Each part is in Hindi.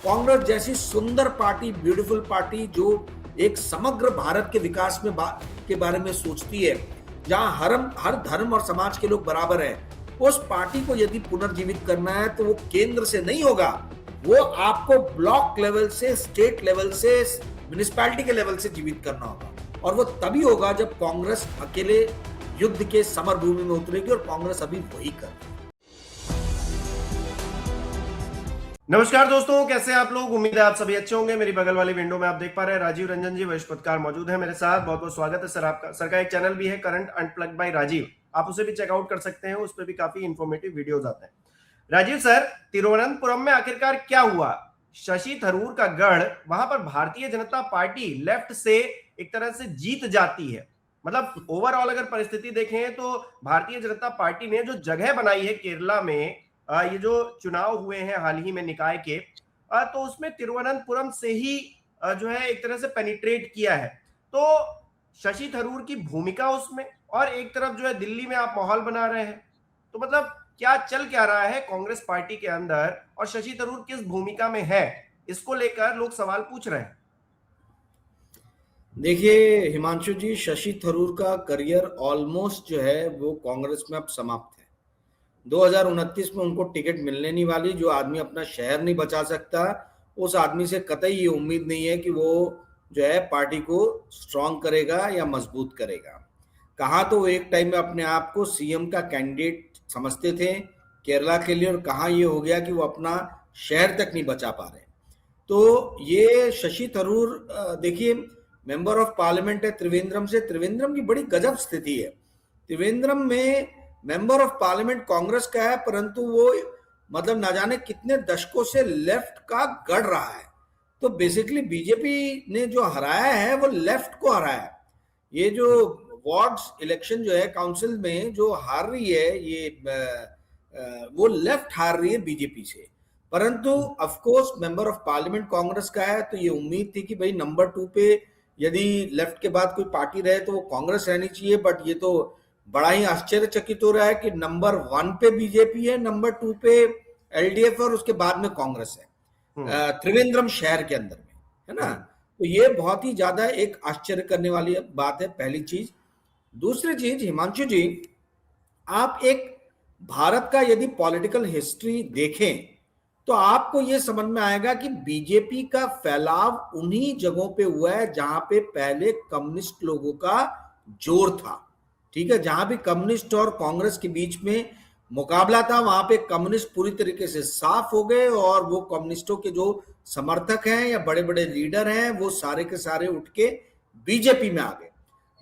कांग्रेस जैसी सुंदर पार्टी, ब्यूटीफुल पार्टी जो एक समग्र भारत के विकास में के बारे में सोचती है, जहां हर धर्म और समाज के लोग बराबर हैं, उस पार्टी को यदि पुनर्जीवित करना है तो वो केंद्र से नहीं होगा, वो आपको ब्लॉक लेवल से, स्टेट लेवल से, म्युनिसिपैलिटी के लेवल से जीवित करना होगा। और वो तभी होगा जब कांग्रेस अकेले युद्ध के समर भूमि में उतरेगी, और कांग्रेस अभी वही कर रही है। नमस्कार दोस्तों, कैसे हैं आप लोग। उम्मीद है आप सभी अच्छे होंगे। मेरी बगल वाली विंडो में आप देख पा रहे हैं राजीव रंजन जी वरिष्ठ पत्रकार मौजूद है मेरे साथ। बहुत बहुत स्वागत है सर आपका। सर का एक चैनल भी है करंट अनप्लग्ड बाय राजीव, आप उसे भी चेकआउट कर सकते हैं, उस पर भी काफी इंफॉर्मेटिव वीडियोस आते हैं। राजीव सर, तिरुवनंतपुरम में आखिरकार क्या हुआ? शशि थरूर का गढ़, वहां पर भारतीय जनता पार्टी लेफ्ट से एक तरह से जीत जाती है। मतलब ओवरऑल अगर परिस्थिति देखें तो भारतीय जनता पार्टी ने जो जगह बनाई है केरला में, ये जो चुनाव हुए हैं हाल ही में निकाय के, तो उसमें तिरुवनंतपुरम से ही जो है एक तरह से पेनिट्रेट किया है। तो शशि थरूर की भूमिका उसमें, और एक तरफ जो है दिल्ली में आप माहौल बना रहे हैं, तो मतलब क्या चल क्या रहा है कांग्रेस पार्टी के अंदर, और शशि थरूर किस भूमिका में है, इसको लेकर लोग सवाल पूछ रहे हैं। देखिए हिमांशु जी, शशि थरूर का करियर ऑलमोस्ट जो है वो कांग्रेस में अब समाप्त है। 2029 में उनको टिकट मिलने नहीं वाली। जो आदमी अपना शहर नहीं बचा सकता, उस आदमी से कतई ये उम्मीद नहीं है कि वो जो है पार्टी को स्ट्रांग करेगा या मजबूत करेगा। कहाँ तो वो एक टाइम में अपने आप को सीएम का कैंडिडेट समझते थे केरला के लिए, और कहाँ ये हो गया कि वो अपना शहर तक नहीं बचा पा रहे। तो ये शशि थरूर देखिए, मेंबर ऑफ पार्लियामेंट है त्रिवेंद्रम से। त्रिवेंद्रम की बड़ी गजब स्थिति है। त्रिवेंद्रम में मेंबर ऑफ पार्लियामेंट कांग्रेस का है, परंतु वो मतलब ना जाने कितने दशकों से लेफ्ट का गढ़ रहा है। तो बेसिकली बीजेपी ने जो हराया है वो लेफ्ट को हराया है। ये जो वार्ड्स इलेक्शन जो है काउंसिल में जो हार रही है, ये वो लेफ्ट हार रही है बीजेपी से। परंतु of course member of parliament Congress का है, तो ये उम्मीद थी कि भाई नंबर 2 पे यदि लेफ्ट के बाद कोई पार्टी रहे तो वो कांग्रेस रहनी चाहिए। बट ये तो बड़ा ही आश्चर्यचकित हो रहा है कि नंबर 1 पे बीजेपी है, नंबर 2 पे एलडीएफ, और उसके बाद में कांग्रेस है त्रिवेंद्रम शहर के अंदर में, है ना। तो ये बहुत ही ज्यादा एक आश्चर्य करने वाली बात है, पहली चीज। दूसरी चीज हिमांशु जी, आप एक भारत का यदि पॉलिटिकल हिस्ट्री देखें तो आपको यह समझ में आएगा कि बीजेपी का फैलाव उन्हीं जगहों पे हुआ है जहां पे पहले कम्युनिस्ट लोगों का जोर था। ठीक है, जहां भी कम्युनिस्ट और कांग्रेस के बीच में मुकाबला था, वहां पे कम्युनिस्ट पूरी तरीके से साफ हो गए, और वो कम्युनिस्टों के जो समर्थक हैं या बड़े बड़े लीडर हैं वो सारे के सारे उठ के बीजेपी में आ गए।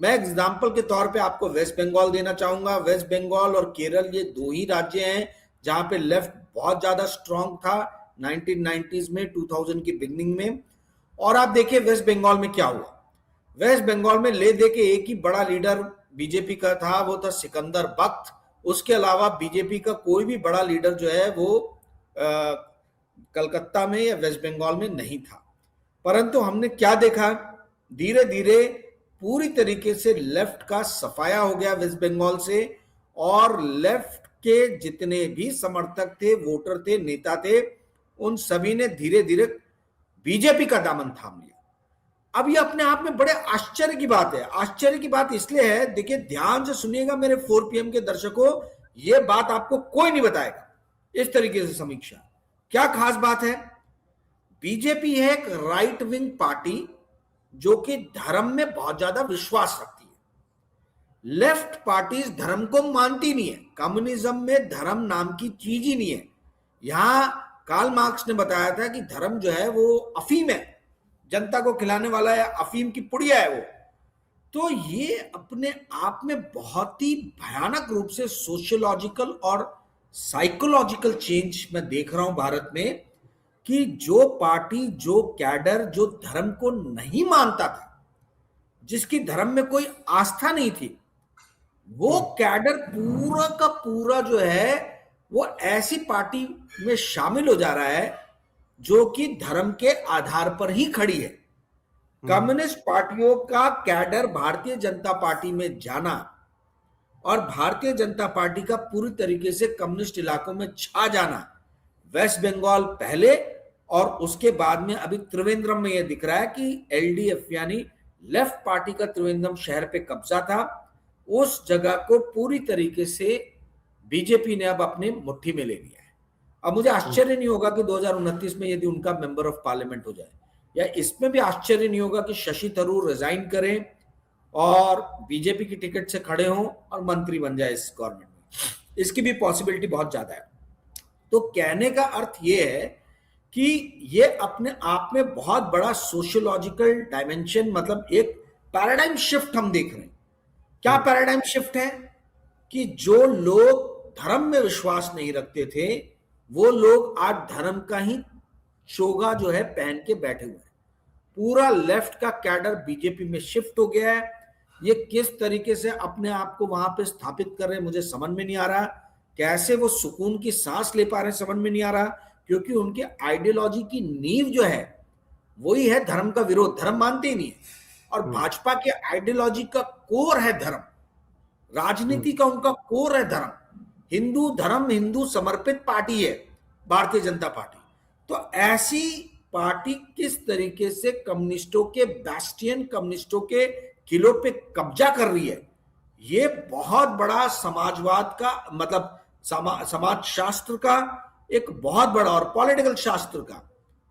मैं एग्जाम्पल के तौर पे आपको वेस्ट बंगाल देना चाहूंगा। वेस्ट बंगाल और केरल ये दो ही राज्य हैं जहां पे लेफ्ट बहुत ज्यादा स्ट्रांग था 1990s में, 2000 की बिगनिंग में। और आप देखिए वेस्ट बंगाल में क्या हुआ। वेस्ट बंगाल में ले दे के एक ही बड़ा लीडर बीजेपी का था, वो था सिकंदर बख्त। उसके अलावा बीजेपी का कोई भी बड़ा लीडर जो है वो कलकत्ता में या वेस्ट बंगाल में नहीं था। परंतु हमने क्या देखा, धीरे धीरे पूरी तरीके से लेफ्ट का सफाया हो गया वेस्ट बंगाल से, और लेफ्ट के जितने भी समर्थक थे, वोटर थे, नेता थे, उन सभी ने धीरे धीरे बीजेपी का दामन थाम लिया। अब ये अपने आप में बड़े आश्चर्य की बात है। आश्चर्य की बात इसलिए है, देखिए ध्यान से सुनिएगा मेरे 4 PM के दर्शकों, ये बात आपको कोई नहीं बताएगा इस तरीके से समीक्षा। क्या खास बात है? बीजेपी है एक राइट विंग पार्टी जो कि धर्म में बहुत ज्यादा विश्वास रखती है। लेफ्ट पार्टीज धर्म को मानती नहीं है। कम्युनिज्म में धर्म नाम की चीज ही नहीं है। यहां कार्ल मार्क्स ने बताया था कि धर्म जो है वो अफीम है, जनता को खिलाने वाला है, अफीम की पुड़िया है वो। तो ये अपने आप में बहुत ही भयानक रूप से सोशियोलॉजिकल और साइकोलॉजिकल चेंज मैं देख रहा हूं भारत में, कि जो पार्टी, जो कैडर जो धर्म को नहीं मानता था, जिसकी धर्म में कोई आस्था नहीं थी, वो कैडर पूरा का पूरा जो है वो ऐसी पार्टी में शामिल हो जा रहा है जो कि धर्म के आधार पर ही खड़ी है। कम्युनिस्ट पार्टियों का कैडर भारतीय जनता पार्टी में जाना, और भारतीय जनता पार्टी का पूरी तरीके से कम्युनिस्ट इलाकों में छा जाना, वेस्ट बंगाल पहले और उसके बाद में अभी त्रिवेंद्रम में यह दिख रहा है कि एलडीएफ यानी लेफ्ट पार्टी का त्रिवेंद्रम शहर पे कब्जा था, उस जगह को पूरी तरीके से बीजेपी ने अब अपनी मुट्ठी में ले लिया है। अब मुझे आश्चर्य नहीं होगा कि 2029 में यदि उनका मेंबर ऑफ पार्लियामेंट हो जाए, या इसमें भी आश्चर्य नहीं होगा कि शशि थरूर रिजाइन करें और बीजेपी की टिकट से खड़े हों और मंत्री बन जाए इस गवर्नमेंट में। इसकी भी पॉसिबिलिटी बहुत ज्यादा है। तो कहने का अर्थ यह है कि ये अपने आप में बहुत बड़ा सोशियोलॉजिकल डायमेंशन, मतलब एक पैराडाइम शिफ्ट हम देख रहे हैं। क्या पैराडाइम शिफ्ट है कि जो लोग धर्म में विश्वास नहीं रखते थे, वो लोग आज धर्म का ही चोगा जो है पहन के बैठे हुए हैं। पूरा लेफ्ट का कैडर बीजेपी में शिफ्ट हो गया है। ये किस तरीके से अपने आप को वहां पे स्थापित कर रहे हैं मुझे समझ में नहीं आ रहा। कैसे वो सुकून की सांस ले पा रहे हैं समझ में नहीं आ रहा, क्योंकि उनके आइडियोलॉजी की नींव जो है वही है धर्म का विरोध। धर्म मानते ही नहीं है। और भाजपा के आइडियोलॉजी का कोर है धर्म, राजनीति का उनका कोर है धर्म। हिंदू धर्म, हिंदू समर्पित पार्टी है भारतीय जनता पार्टी। तो ऐसी पार्टी किस तरीके से कम्युनिस्टों के बैस्टियन, कम्युनिस्टों के किलों पे कब्जा कर रही है, ये बहुत बड़ा समाजवाद का, मतलब समाज शास्त्र का एक बहुत बड़ा, और पॉलिटिकल शास्त्र का,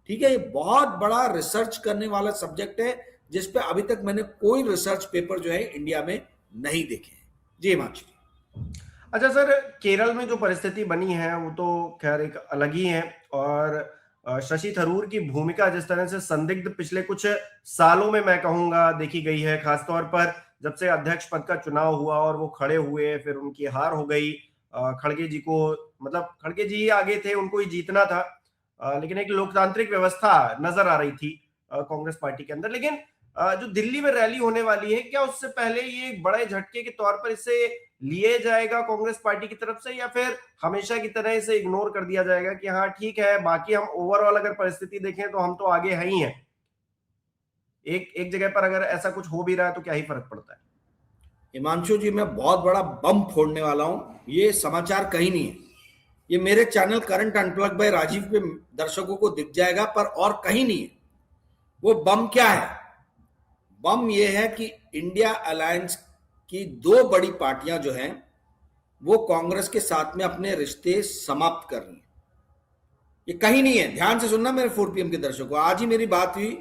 ठीक है, ये बहुत बड़ा रिसर्च करने वाला सब्जेक्ट है, जिसपे अभी तक मैंने कोई रिसर्च पेपर जो है इंडिया में नहीं देखे हैं। जी हिमांशु। अच्छा सर, केरल में जो परिस्थिति बनी है वो तो खैर एक अलग ही है, और शशि थरूर की भूमिका जिस तरह से संदिग्ध पिछले कुछ सालों में मैं कहूंगा देखी गई है, खासतौर पर जब से अध्यक्ष पद का चुनाव हुआ और वो खड़े हुए, फिर उनकी हार हो गई। खड़गे जी को, मतलब खड़गे जी ही आगे थे, उनको ही जीतना था, लेकिन एक लोकतांत्रिक व्यवस्था नजर आ रही थी कांग्रेस पार्टी के अंदर। लेकिन जो दिल्ली में रैली होने वाली है, क्या उससे पहले ये एक बड़े झटके के तौर पर इसे लिए जाएगा कांग्रेस पार्टी की तरफ से, या फिर हमेशा की तरह इसे इग्नोर कर दिया जाएगा कि हाँ ठीक है, बाकी हम ओवरऑल अगर परिस्थिति देखें तो हम तो आगे है ही हैं, एक जगह पर अगर ऐसा कुछ हो भी रहा है तो क्या ही फर्क पड़ता है? हिमांशु जी, मैं बहुत बड़ा बम फोड़ने वाला हूं। ये समाचार कहीं नहीं है, ये मेरे channel current unplug by Rajiv पे दर्शकों को दिख जाएगा, पर और कहीं नहीं है। वो बम क्या है? बम ये है कि इंडिया अलायंस की दो बड़ी पार्टियां जो हैं वो कांग्रेस के साथ में अपने रिश्ते समाप्त कर रही हैं। ये कहीं नहीं है, ध्यान से सुनना मेरे 4 PM के दर्शकों। आज ही मेरी बात हुई,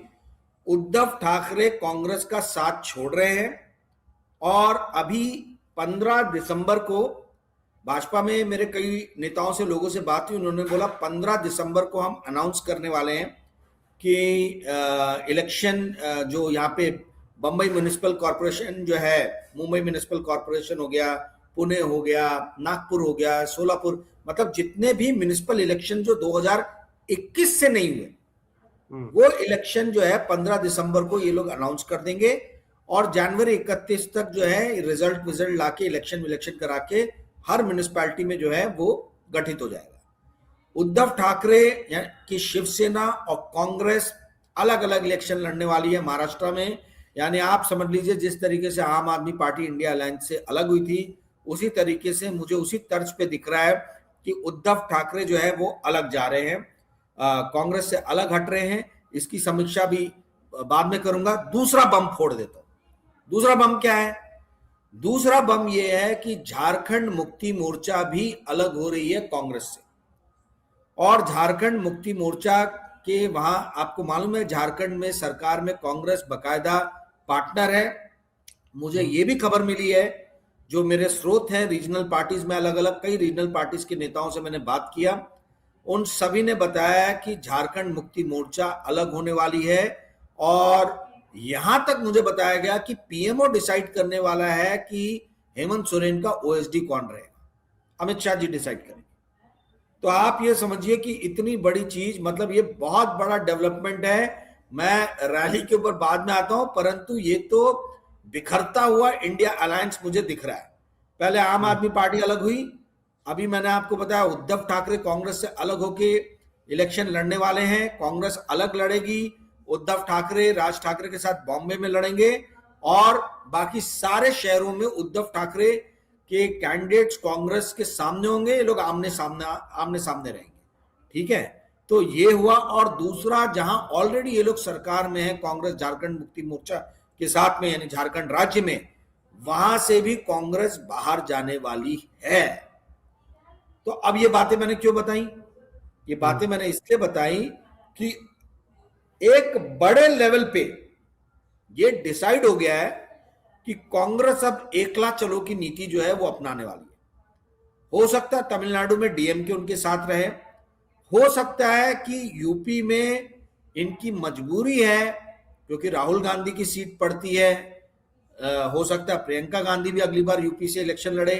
उद्धव ठाकरे कांग्रेस का साथ छोड़ रहे हैं, और अभी 15 दिसंबर को भाजपा में मेरे कई नेताओं से, लोगों से बात हुई, उन्होंने बोला 15 दिसंबर को हम अनाउंस करने वाले हैं कि इलेक्शन जो यहाँ पे बम्बई म्युनिसिपल कॉरपोरेशन जो है, मुंबई म्युनिसिपल कॉरपोरेशन हो गया, पुणे हो गया, नागपुर हो गया, सोलापुर, मतलब जितने भी म्युनिसिपल इलेक्शन जो 2021 से नहीं हुए, वो इलेक्शन जो है 15 दिसंबर को ये लोग अनाउंस कर देंगे, और जनवरी 31 तक जो है रिजल्ट लाके इलेक्शन करा के हर म्युनिसिपैलिटी में जो है वो गठित हो जाएगा। उद्धव ठाकरे की शिवसेना और कांग्रेस अलग अलग इलेक्शन लड़ने वाली है महाराष्ट्र में। यानी आप समझ लीजिए, जिस तरीके से आम आदमी पार्टी इंडिया अलायंस से अलग हुई थी, उसी तरीके से मुझे उसी तर्ज पे दिख रहा है कि उद्धव ठाकरे जो है वो अलग जा रहे हैं, कांग्रेस से अलग हट रहे हैं। इसकी समीक्षा भी बाद में करूंगा। दूसरा बम फोड़ देता हूं। दूसरा बम क्या है? दूसरा बम यह है कि झारखंड मुक्ति मोर्चा भी अलग हो रही है कांग्रेस से, और झारखंड मुक्ति मोर्चा के वहां आपको मालूम है, झारखंड में सरकार में कांग्रेस बकायदा पार्टनर है। मुझे ये भी खबर मिली है, जो मेरे स्रोत हैं रीजनल पार्टीज में, अलग अलग कई रीजनल पार्टीज के नेताओं से मैंने बात किया, उन सभी ने बताया कि झारखंड मुक्ति मोर्चा अलग होने वाली है, और यहां तक मुझे बताया गया कि पीएमओ डिसाइड करने वाला है कि हेमंत सोरेन का ओएसडी कौन रहेगा। अमित शाह जी डिसाइड करेंगे। तो आप ये समझिए कि इतनी बड़ी चीज, मतलब ये बहुत बड़ा डेवलपमेंट है। मैं रैली के ऊपर बाद में आता हूं, परंतु ये तो बिखरता हुआ इंडिया अलायंस मुझे दिख रहा है। पहले आम आदमी पार्टी अलग हुई, अभी मैंने आपको बताया उद्धव ठाकरे कांग्रेस से अलग होके इलेक्शन लड़ने वाले हैं, कांग्रेस अलग लड़ेगी, उद्धव ठाकरे राज ठाकरे के साथ बॉम्बे में लड़ेंगे, और बाकी सारे शहरों में उद्धव ठाकरे के कैंडिडेट्स कांग्रेस के सामने होंगे, ये लोग आमने सामने रहेंगे। ठीक है, तो ये हुआ। और दूसरा, जहां ऑलरेडी ये लोग सरकार में है, कांग्रेस झारखंड मुक्ति मोर्चा के साथ में, यानी झारखंड राज्य में, वहां से भी कांग्रेस बाहर जाने वाली है। तो अब ये बातें मैंने क्यों बताई? ये बातें मैंने इसलिए बताई कि एक बड़े लेवल पे ये डिसाइड हो गया है कि कांग्रेस अब एकला चलो की नीति जो है वो अपनाने वाली है। हो सकता है तमिलनाडु में डीएमके उनके साथ रहे, हो सकता है कि यूपी में इनकी मजबूरी है क्योंकि राहुल गांधी की सीट पड़ती है, हो सकता है प्रियंका गांधी भी अगली बार यूपी से इलेक्शन लड़े,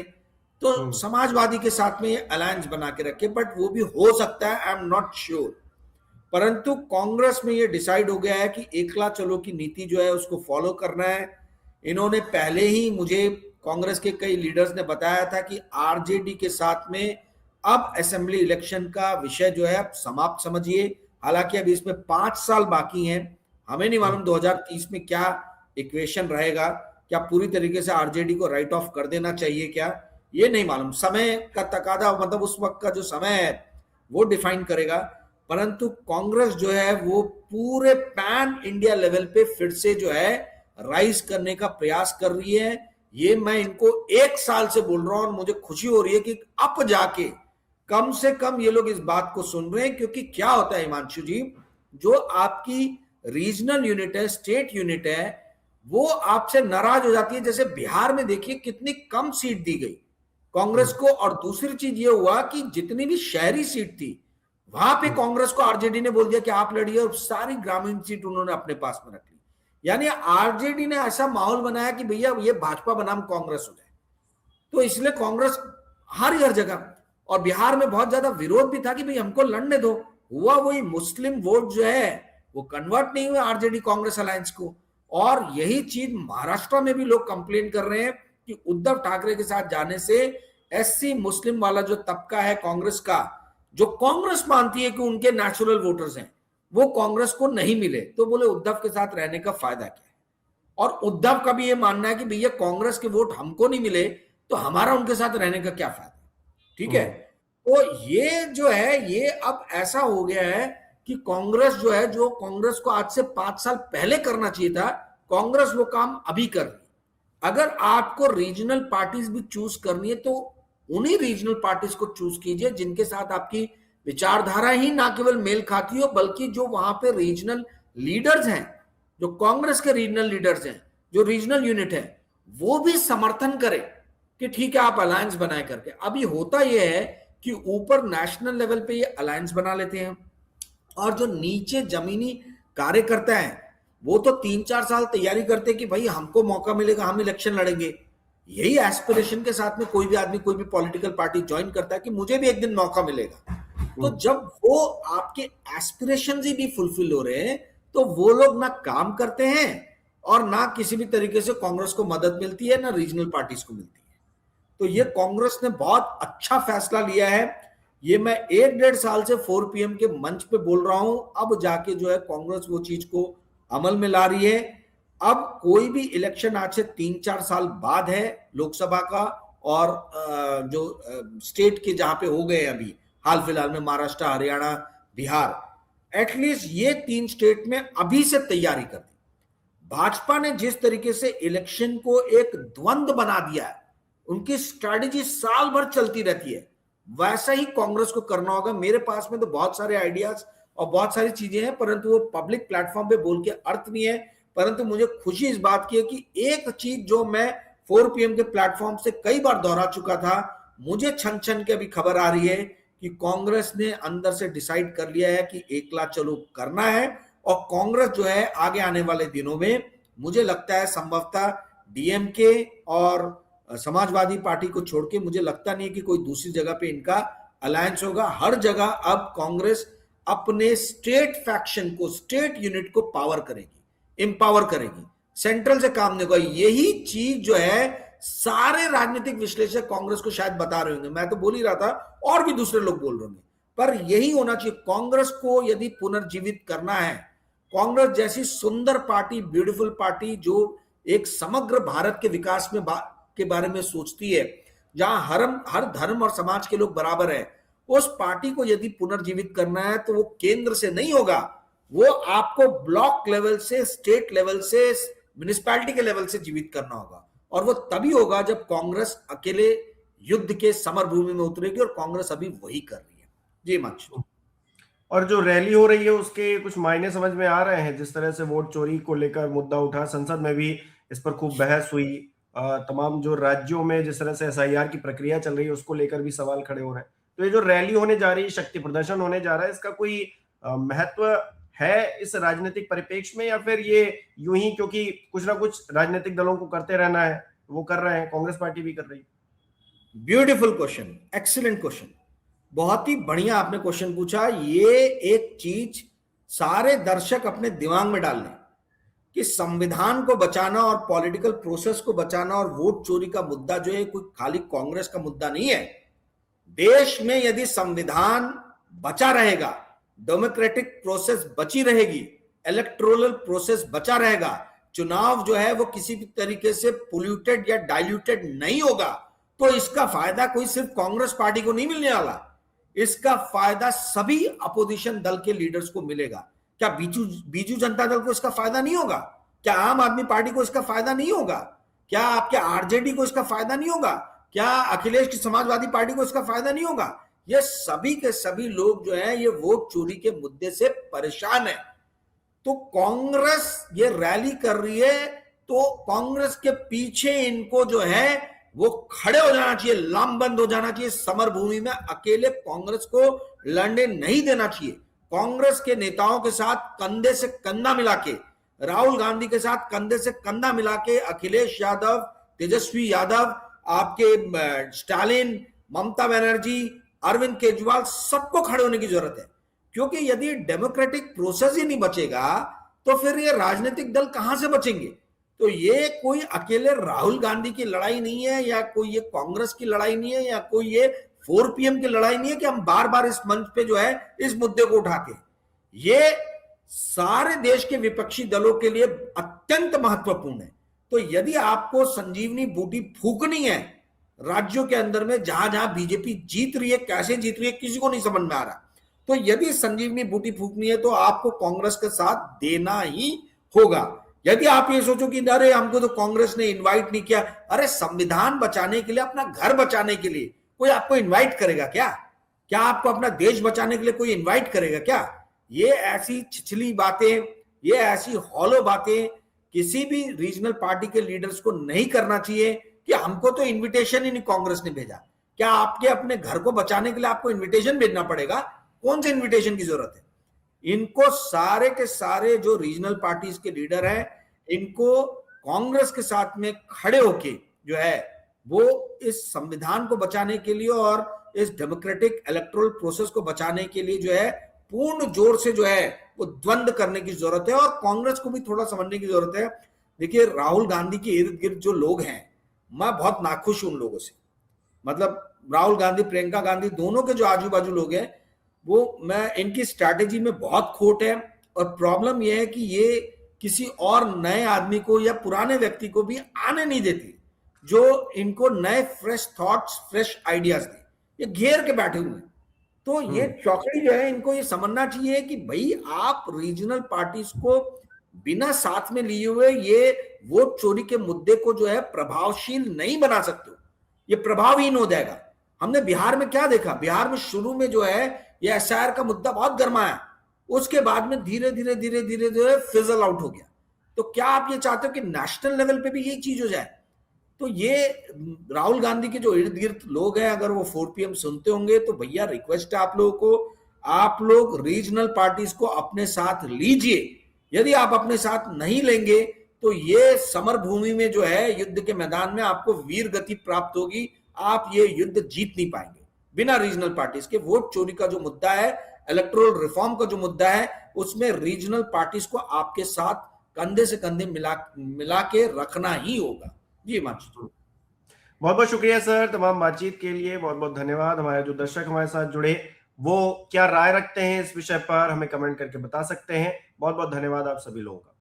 तो समाजवादी के साथ में अलायंस बना के रखे, बट वो भी हो सकता है, आई एम नॉट श्योर। परंतु कांग्रेस में ये डिसाइड हो गया है कि एकला चलो की नीति जो है उसको फॉलो करना है। इन्होंने पहले ही, मुझे कांग्रेस के कई लीडर्स ने बताया था कि आरजेडी के साथ में अब असेंबली इलेक्शन का विषय जो है अब समाप्त समझिए। हालांकि अभी इसमें 5 साल बाकी हैं, हमें नहीं मालूम 2030 में क्या इक्वेशन रहेगा, क्या पूरी तरीके से आरजेडी को राइट ऑफ कर देना चाहिए, क्या ये नहीं मालूम। समय का तकादा, मतलब उस वक्त का जो समय है वो डिफाइन करेगा। परंतु कांग्रेस जो है वो पूरे पैन इंडिया लेवल पे फिर से जो है राइज करने का प्रयास कर रही है। ये मैं इनको 1 साल से बोल रहा हूं और मुझे खुशी हो रही है कि अब जाके कम से कम ये लोग इस बात को सुन रहे हैं। क्योंकि क्या होता है हिमांशु जी, जो आपकी रीजनल यूनिट है, स्टेट यूनिट है, वो आपसे नाराज हो जाती है। जैसे बिहार में देखिए कितनी कम सीट दी गई कांग्रेस को। और दूसरी चीज ये हुआ कि जितनी भी शहरी सीट थी वहां पे कांग्रेस को आरजेडी ने बोल दिया कि आप लड़िए, और सारी ग्रामीण सीट उन्होंने अपने पास में रख ली। यानी आरजेडी ने ऐसा माहौल बनाया कि भैया ये भाजपा बनाम कांग्रेस हो जाए। तो इसलिए कांग्रेस हारी हर जगह। और बिहार में बहुत ज्यादा विरोध भी था कि भाई हमको लड़ने दो। हुआ वही, मुस्लिम वोट जो है वो कन्वर्ट नहीं हुए आरजेडी कांग्रेस अलायंस को। और यही चीज महाराष्ट्र में भी लोग कंप्लेन कर रहे हैं कि उद्धव ठाकरे के साथ जाने से एससी मुस्लिम वाला जो तबका है कांग्रेस का, जो कांग्रेस मानती है कि उनके नेचुरल वोटर्स हैं, वो कांग्रेस को नहीं मिले। तो बोले उद्धव के साथ रहने का फायदा क्या है। और उद्धव का भी ये मानना है कि भैया कांग्रेस के वोट हमको नहीं मिले तो हमारा उनके साथ रहने का क्या फायदा। ठीक है, तो ये जो है ये अब ऐसा हो गया है कि कांग्रेस जो है, जो कांग्रेस को आज से 5 साल पहले करना चाहिए था, कांग्रेस वो काम अभी कर रही है। अगर आपको रीजनल पार्टीज भी चूज करनी है तो उन्हीं रीजनल पार्टीज को चूज कीजिए जिनके साथ आपकी विचारधारा ही ना केवल मेल खाती हो, बल्कि जो वहां पे रीजनल लीडर्स हैं, जो कांग्रेस के रीजनल लीडर्स हैं, जो रीजनल यूनिट है, वो भी समर्थन करे कि ठीक है आप अलायंस बनाए करके। अभी होता यह है कि ऊपर नेशनल लेवल पे ये अलायंस बना लेते हैं और जो नीचे जमीनी कार्यकर्ता हैं वो तो 3-4 साल तैयारी करते हैं कि भाई हमको मौका मिलेगा, हम इलेक्शन लड़ेंगे। यही एस्पिरेशन के साथ में कोई भी आदमी कोई भी पॉलिटिकल पार्टी ज्वाइन करता है कि मुझे भी एक दिन मौका मिलेगा। तो जब वो आपके एस्पिरेशन ही नहीं फुलफिल हो रहे हैं तो वो लोग ना काम करते हैं और ना किसी भी तरीके से कांग्रेस को मदद मिलती है, ना रीजनल पार्टीज को मिलती है। तो ये कांग्रेस ने बहुत अच्छा फैसला लिया है। ये मैं 1-1.5 साल से 4 PM के मंच पे बोल रहा हूं। अब जाके जो है कांग्रेस वो चीज को अमल में ला रही है। अब कोई भी इलेक्शन आज से 3-4 साल बाद है लोकसभा का, और जो स्टेट के जहां पे हो गए अभी हाल फिलहाल में, महाराष्ट्र, हरियाणा, बिहार, एटलीस्ट ये 3 स्टेट में अभी से तैयारी कर दी। भाजपा ने जिस तरीके से इलेक्शन को एक द्वंद्व बना दिया है, उनकी स्ट्रैटेजी साल भर चलती रहती है, वैसा ही कांग्रेस को करना होगा। मेरे पास में तो बहुत सारे आइडियाज और बहुत सारी चीजें हैं, परंतु वो पब्लिक प्लेटफॉर्म पे बोल के अर्थ नहीं है। परंतु मुझे खुशी इस बात की है कि एक चीज जो मैं 4 PM के प्लेटफॉर्म से कई बार दोहरा चुका था, मुझे छन छन के अभी खबर आ रही है कि कांग्रेस ने अंदर से डिसाइड कर लिया है कि एकला चलो करना है। और कांग्रेस जो है आगे आने वाले दिनों में, मुझे लगता है संभवतः डीएमके और समाजवादी पार्टी को छोड़ के मुझे लगता नहीं कि कोई दूसरी जगह पे इनका अलायंस होगा। हर जगह अब कांग्रेस अपने स्टेट फैक्शन को, स्टेट यूनिट को पावर करेगी, एम्पावर करेगी, सेंट्रल से काम नहीं होगा। यही चीज जो है सारे राजनीतिक विश्लेषक कांग्रेस को शायद बता रहे होंगे, मैं तो बोल ही रहा था और भी दूसरे लोग बोल रहे होंगे, पर यही होना चाहिए। कांग्रेस को यदि पुनर्जीवित करना है, कांग्रेस जैसी सुंदर पार्टी, ब्यूटीफुल पार्टी जो एक समग्र भारत के विकास में के बारे में सोचती है, जहां हर धर्म और समाज के लोग बराबर है, उस पार्टी को यदि पुनर्जीवित करना है तो वो केंद्र से नहीं होगा, वो आपको ब्लॉक लेवल से, स्टेट लेवल से, म्युनिसिपैलिटी के लेवल से जीवित करना होगा। और वो तभी होगा जब कांग्रेस अकेले युद्ध के समर भूमि में उतरेगी, और कांग्रेस अभी वही कर रही है। जी मंच। और जो रैली हो रही है उसके कुछ मायने समझ में आ रहे हैं। जिस तरह से वोट चोरी को लेकर मुद्दा उठा, संसद में भी इस पर खूब बहस हुई, तमाम जो राज्यों में जिस तरह से एसआईआर की प्रक्रिया चल रही है उसको लेकर भी सवाल खड़े हो रहे हैं। तो ये जो रैली होने जा रही है, शक्ति प्रदर्शन होने जा रहा है, इसका कोई महत्व है इस राजनीतिक परिप्रेक्ष्य में, या फिर ये यूं ही क्योंकि कुछ ना कुछ राजनीतिक दलों को करते रहना है वो कर रहे हैं, कांग्रेस पार्टी भी कर रही है? ब्यूटीफुल क्वेश्चन, एक्सीलेंट क्वेश्चन, बहुत ही बढ़िया आपने क्वेश्चन पूछा। ये एक चीज सारे दर्शक अपने दिमाग में डाल लें कि संविधान को बचाना और पॉलिटिकल प्रोसेस को बचाना और वोट चोरी का मुद्दा जो है कोई खाली कांग्रेस का मुद्दा नहीं है। देश में यदि संविधान बचा रहेगा, डेमोक्रेटिक प्रोसेस बची रहेगी, इलेक्टोरल प्रोसेस बचा रहेगा, चुनाव जो है वो किसी भी तरीके से पोल्यूटेड या डाइल्यूटेड नहीं होगा, तो इसका फायदा कोई सिर्फ कांग्रेस पार्टी को नहीं मिलने वाला, इसका फायदा सभी अपोजिशन दल के लीडर्स को मिलेगा। क्या बीजू जनता दल को इसका फायदा नहीं होगा? क्या आम आदमी पार्टी को इसका फायदा नहीं होगा? क्या आपके आरजेडी को इसका फायदा नहीं होगा? क्या अखिलेश की समाजवादी पार्टी को इसका फायदा नहीं होगा? ये सभी के सभी लोग जो है ये वोट चोरी के मुद्दे से परेशान है। तो कांग्रेस ये रैली कर रही है, तो कांग्रेस के पीछे इनको जो है वो खड़े हो जाना चाहिए, लामबंद हो जाना चाहिए। समर भूमि में अकेले कांग्रेस को लड़ने नहीं देना चाहिए। कांग्रेस के नेताओं के साथ कंधे से कंधा मिला के, राहुल गांधी के साथ कंधे से कंधा मिला के, अखिलेश यादव, तेजस्वी यादव, आपके स्टालिन, ममता बनर्जी, अरविंद केजरीवाल, सबको खड़े होने की जरूरत है। क्योंकि यदि डेमोक्रेटिक प्रोसेस ही नहीं बचेगा तो फिर ये राजनीतिक दल कहां से बचेंगे? तो ये कोई अकेले राहुल गांधी की लड़ाई नहीं है, या कोई ये कांग्रेस की लड़ाई नहीं है, या कोई ये 4 PM की लड़ाई नहीं है कि हम बार बार इस मंच पे जो है इस मुद्दे को उठा के, ये सारे देश के विपक्षी दलों के लिए अत्यंत महत्वपूर्ण है। तो यदि आपको संजीवनी बूटी फूकनी है राज्यों के अंदर में जहां जहां बीजेपी जीत रही है, कैसे जीत रही है किसी को नहीं समझ में आ रहा, तो यदि संजीवनी बूटी फूकनी है तो आपको कांग्रेस के साथ देना ही होगा। यदि आप ये सोचो कि अरे हमको तो कांग्रेस ने इनवाइट नहीं किया, अरे संविधान बचाने के लिए, अपना घर बचाने के लिए कोई आपको इनवाइट करेगा क्या? क्या आपको अपना देश बचाने के लिए कोई इनवाइट करेगा क्या? ये ऐसी छिछली बातें, ये ऐसी हॉलो बातें किसी भी रीजनल पार्टी के लीडर्स को नहीं करना चाहिए कि हमको तो इन्विटेशन ही नहीं कांग्रेस ने भेजा। क्या आपके अपने घर को बचाने के लिए आपको इन्विटेशन भेजना पड़ेगा? कौन से इन्विटेशन की जरूरत है? इनको सारे के सारे जो रीजनल पार्टीज के लीडर हैं, इनको कांग्रेस के साथ में खड़े होके जो है वो इस संविधान को बचाने के लिए और इस डेमोक्रेटिक इलेक्टोरल प्रोसेस को बचाने के लिए जो है पूर्ण जोर से जो है वो द्वंद्व करने की जरूरत है। और कांग्रेस को भी थोड़ा समझने की जरूरत है। देखिए, राहुल गांधी के इर्द गिर्द जो लोग हैं, मैं बहुत नाखुश हूं उन लोगों से। मतलब राहुल गांधी, प्रियंका गांधी, दोनों के जो आजू बाजू लोग हैं, वो मैं इनकी स्ट्रैटेजी में बहुत खोट है। और प्रॉब्लम यह है कि ये किसी और नए आदमी को या पुराने व्यक्ति को भी आने नहीं देती जो इनको नए फ्रेश थॉट्स, फ्रेश आइडियाज दे। ये घेर के बैठे हुए हैं। तो ये चौकड़ी जो है, इनको ये समझना चाहिए कि भाई आप रीजनल पार्टीज को बिना साथ में लिए हुए ये वोट चोरी के मुद्दे को जो है प्रभावशील नहीं बना सकते हो। ये प्रभावहीन हो जाएगा। हमने बिहार में क्या देखा? बिहार में शुरू में जो है ये एसआईआर का मुद्दा बहुत गर्माया, उसके बाद में धीरे धीरे धीरे धीरे धीरे फिजल आउट हो गया। तो क्या आप ये चाहते हो कि नेशनल लेवल पे भी यही चीज हो जाए? तो ये राहुल गांधी के जो इर्द गिर्द लोग हैं, अगर वो 4 PM सुनते होंगे तो भैया रिक्वेस्ट है आप लोगों को, आप लोग रीजनल पार्टीज को अपने साथ लीजिए। यदि आप अपने साथ नहीं लेंगे तो ये समर भूमि में जो है युद्ध के मैदान में आपको वीर गति प्राप्त होगी। आप ये युद्ध जीत नहीं पाएंगे बिना रीजनल पार्टीज के। वोट चोरी का जो मुद्दा है, इलेक्टोरल रिफॉर्म का जो मुद्दा है, उसमें रीजनल पार्टीज को आपके साथ कंधे से कंधे मिला के रखना ही होगा। जी मानसी, बहुत बहुत शुक्रिया सर तमाम बातचीत के लिए। बहुत बहुत धन्यवाद। हमारे जो दर्शक हमारे साथ जुड़े वो क्या राय रखते हैं इस विषय पर हमें कमेंट करके बता सकते हैं। बहुत बहुत धन्यवाद आप सभी लोगों का।